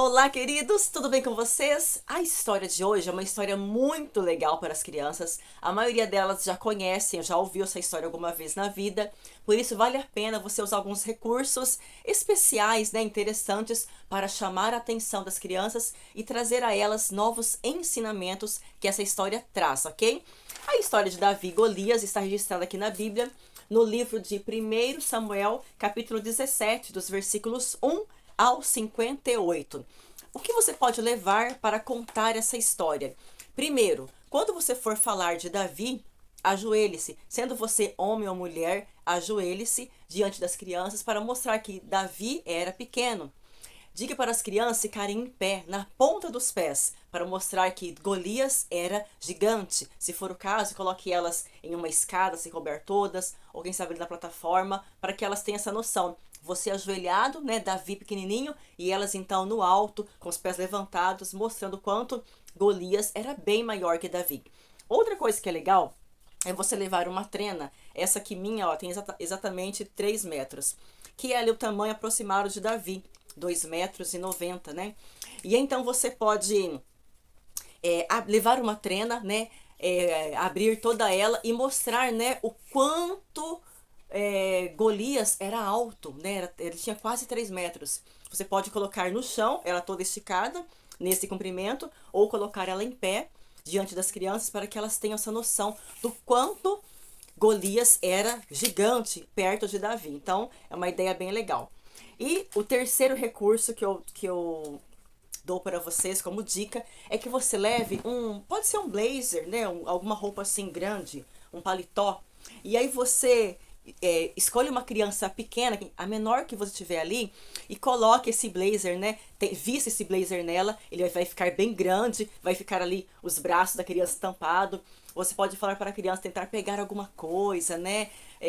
Olá, queridos, tudo bem com vocês? A história de hoje é uma história muito legal para as crianças. A maioria delas já conhecem, já ouviu essa história alguma vez na vida. Por isso, vale a pena você usar alguns recursos especiais, interessantes para chamar a atenção das crianças e trazer a elas novos ensinamentos que essa história traz, ok? A história de Davi e Golias está registrada aqui na Bíblia, no livro de 1 Samuel, capítulo 17, dos versículos 1 ao 58. O que você pode levar para contar essa história? Primeiro, quando você for falar de Davi, ajoelhe-se. Sendo você homem ou mulher, ajoelhe-se diante das crianças para mostrar que Davi era pequeno. Diga para as crianças ficarem em pé, na ponta dos pés, para mostrar que Golias era gigante. Se for o caso, coloque elas em uma escada, se couber todas, ou quem sabe na plataforma, para que elas tenham essa noção. Você ajoelhado, Davi pequenininho, e elas então no alto, com os pés levantados, mostrando o quanto Golias era bem maior que Davi. Outra coisa que é legal é você levar uma trena. Essa aqui minha, tem exatamente 3 metros, que é ali o tamanho aproximado de Davi. 2,90 m, E então você pode levar uma trena, abrir toda ela e mostrar, o quanto Golias era alto, ele tinha quase 3 metros. Você pode colocar no chão, ela toda esticada, nesse comprimento, ou colocar ela em pé, diante das crianças, para que elas tenham essa noção do quanto Golias era gigante perto de Davi. Então, é uma ideia bem legal. E o terceiro recurso que eu dou para vocês como dica é que você leve pode ser um blazer, alguma roupa assim grande, um paletó. E aí você escolhe uma criança pequena, a menor que você tiver ali, e coloque esse blazer, vista esse blazer nela, ele vai ficar bem grande, vai ficar ali os braços da criança tampado. Você pode falar para a criança tentar pegar alguma coisa,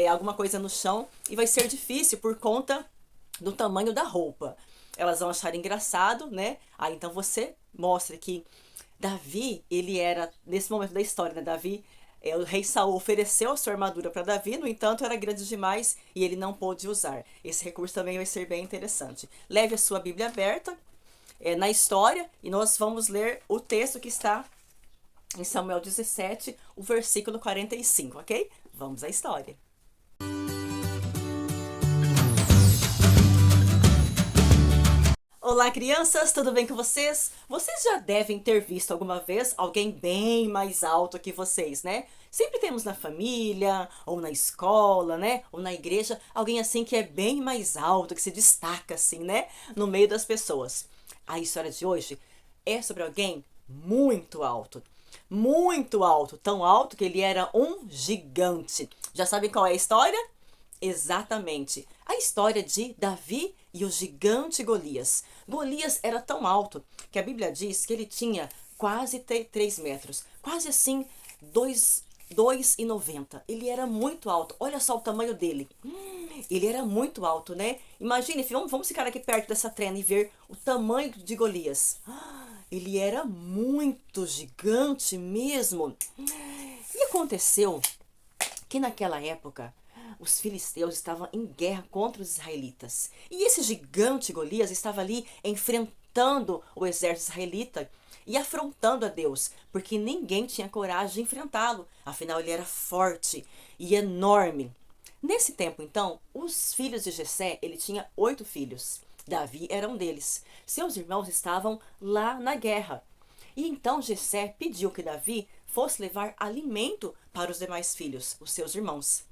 alguma coisa no chão, e vai ser difícil por conta do tamanho da roupa. Elas vão achar engraçado, Aí então você mostra que Davi, ele era, nesse momento da história, Davi, o rei Saul ofereceu a sua armadura para Davi, no entanto era grande demais e ele não pôde usar. Esse recurso também vai ser bem interessante. Leve a sua Bíblia aberta na história e nós vamos ler o texto que está em Samuel 17, o versículo 45, ok? Vamos à história. Olá, crianças, tudo bem com vocês? Vocês já devem ter visto alguma vez alguém bem mais alto que vocês, Sempre temos na família, ou na escola, ou na igreja, alguém assim que é bem mais alto, que se destaca assim, no meio das pessoas. A história de hoje é sobre alguém muito alto. Muito alto, tão alto que ele era um gigante. Já sabem qual é a história? Exatamente, a história de Davi e o gigante Golias. Golias era tão alto que a Bíblia diz que ele tinha quase 3 metros, quase assim 2,90. Ele era muito alto, olha só o tamanho dele. Ele era muito alto, Imagine, vamos ficar aqui perto dessa trena e ver o tamanho de Golias. Ele era muito gigante mesmo. E aconteceu que naquela época os filisteus estavam em guerra contra os israelitas. E esse gigante Golias estava ali enfrentando o exército israelita e afrontando a Deus, porque ninguém tinha coragem de enfrentá-lo. Afinal, ele era forte e enorme. Nesse tempo, então, os filhos de Jessé, ele tinha 8 filhos. Davi era um deles. Seus irmãos estavam lá na guerra. E então Jessé pediu que Davi fosse levar alimento para os demais filhos, os seus irmãos.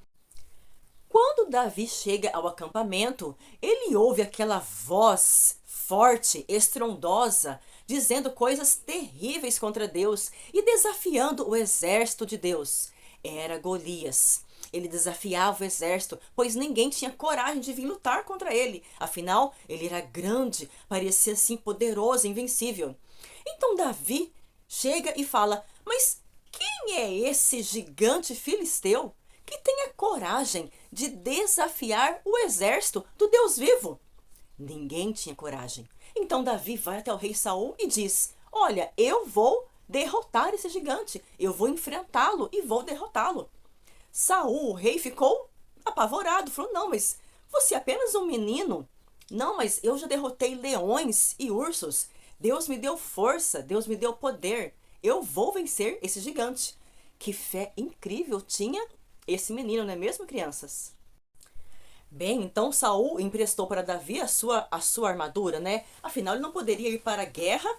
Quando Davi chega ao acampamento, ele ouve aquela voz forte, estrondosa, dizendo coisas terríveis contra Deus e desafiando o exército de Deus. Era Golias. Ele desafiava o exército, pois ninguém tinha coragem de vir lutar contra ele. Afinal, ele era grande, parecia assim poderoso, invencível. Então Davi chega e fala: mas quem é esse gigante filisteu que tem a coragem de desafiar o exército do Deus vivo? Ninguém tinha coragem. Então Davi vai até o rei Saul e diz: olha, eu vou derrotar esse gigante, eu vou enfrentá-lo e vou derrotá-lo. Saul, o rei, ficou apavorado, falou: não, mas você é apenas um menino, Não, mas eu já derrotei leões e ursos. Deus me deu força, Deus me deu poder. Eu vou vencer esse gigante. Que fé incrível tinha esse menino, não é mesmo, crianças? Bem, então Saul emprestou para Davi a sua armadura, né? Afinal, ele não poderia ir para a guerra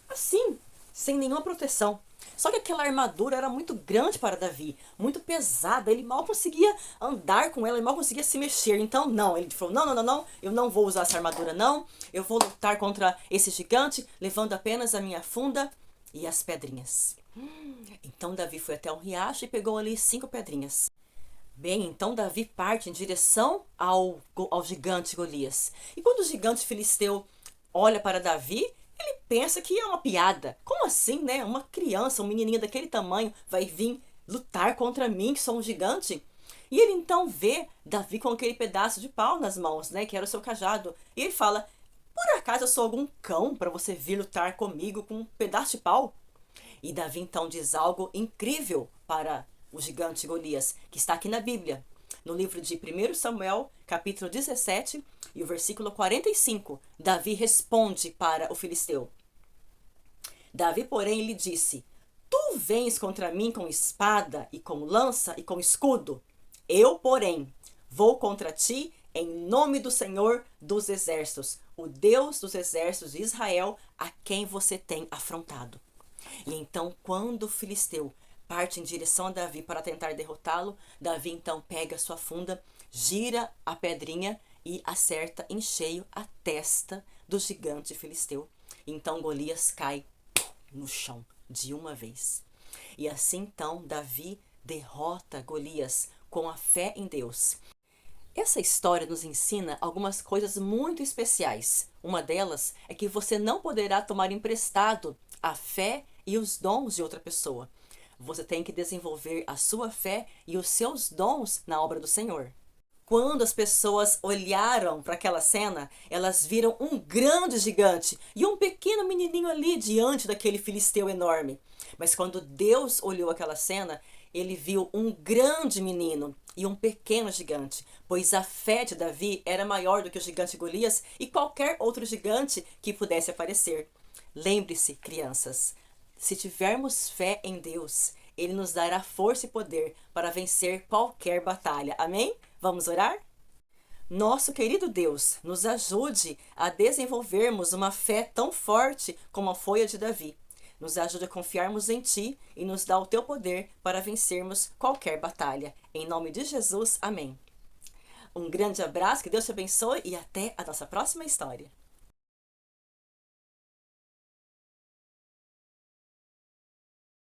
assim, sem nenhuma proteção. Só que aquela armadura era muito grande para Davi, muito pesada, ele mal conseguia andar com ela, ele mal conseguia se mexer. Então, não, ele falou: não, não, não, não, eu não vou usar essa armadura, não. Eu vou lutar contra esse gigante, levando apenas a minha funda e as pedrinhas. Então, Davi foi até um riacho e pegou ali 5 pedrinhas. Bem, então Davi parte em direção ao gigante Golias. E quando o gigante filisteu olha para Davi, ele pensa que é uma piada. Como assim, né? Uma criança, um menininho daquele tamanho vai vir lutar contra mim, que sou um gigante? E ele então vê Davi com aquele pedaço de pau nas mãos, né? Que era o seu cajado. E ele fala: por acaso eu sou algum cão para você vir lutar comigo com um pedaço de pau? E Davi então diz algo incrível para o gigante Golias, que está aqui na Bíblia. No livro de 1 Samuel, capítulo 17, e o versículo 45, Davi responde para o filisteu. Davi, porém, lhe disse: tu vens contra mim com espada e com lança e com escudo. Eu, porém, vou contra ti em nome do Senhor dos Exércitos, o Deus dos exércitos de Israel, a quem você tem afrontado. E então, quando o filisteu parte em direção a Davi para tentar derrotá-lo, Davi então pega a sua funda, gira a pedrinha e acerta em cheio a testa do gigante filisteu. Então Golias cai no chão de uma vez. E assim então Davi derrota Golias com a fé em Deus. Essa história nos ensina algumas coisas muito especiais. Uma delas é que você não poderá tomar emprestado a fé e os dons de outra pessoa. Você tem que desenvolver a sua fé e os seus dons na obra do Senhor. Quando as pessoas olharam para aquela cena, elas viram um grande gigante e um pequeno menininho ali diante daquele filisteu enorme. Mas quando Deus olhou aquela cena, ele viu um grande menino e um pequeno gigante, pois a fé de Davi era maior do que o gigante Golias e qualquer outro gigante que pudesse aparecer. Lembre-se, crianças, se tivermos fé em Deus, Ele nos dará força e poder para vencer qualquer batalha. Amém? Vamos orar? Nosso querido Deus, nos ajude a desenvolvermos uma fé tão forte como foi a de Davi. Nos ajude a confiarmos em Ti e nos dá o Teu poder para vencermos qualquer batalha. Em nome de Jesus, amém. Um grande abraço, que Deus te abençoe e até a nossa próxima história.